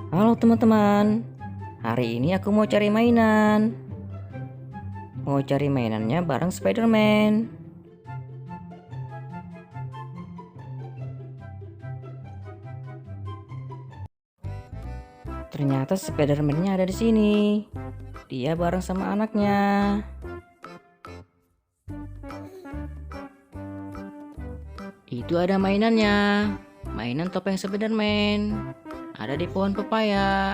Halo teman-teman, hari ini aku mau cari mainan. Mau cari mainannya bareng Spider-Man. Ternyata Spider-Man-nya ada di sini. Dia bareng sama anaknya. Itu ada mainannya. Mainan topeng Spider-Man. Ada di pohon pepaya.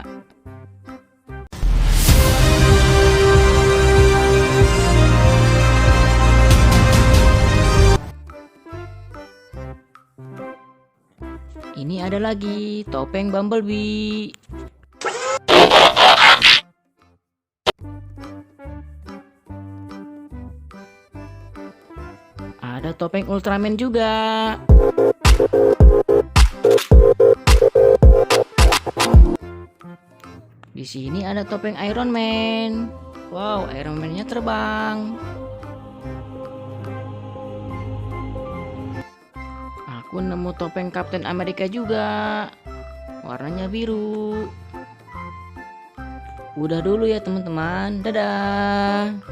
Ini ada lagi topeng Bumblebee. Ada topeng Ultraman juga. Di sini ada topeng Iron Man. Wow, Iron Man-nya terbang. Aku nemu topeng Captain America juga. Warnanya biru. Udah dulu ya teman-teman. Dadah.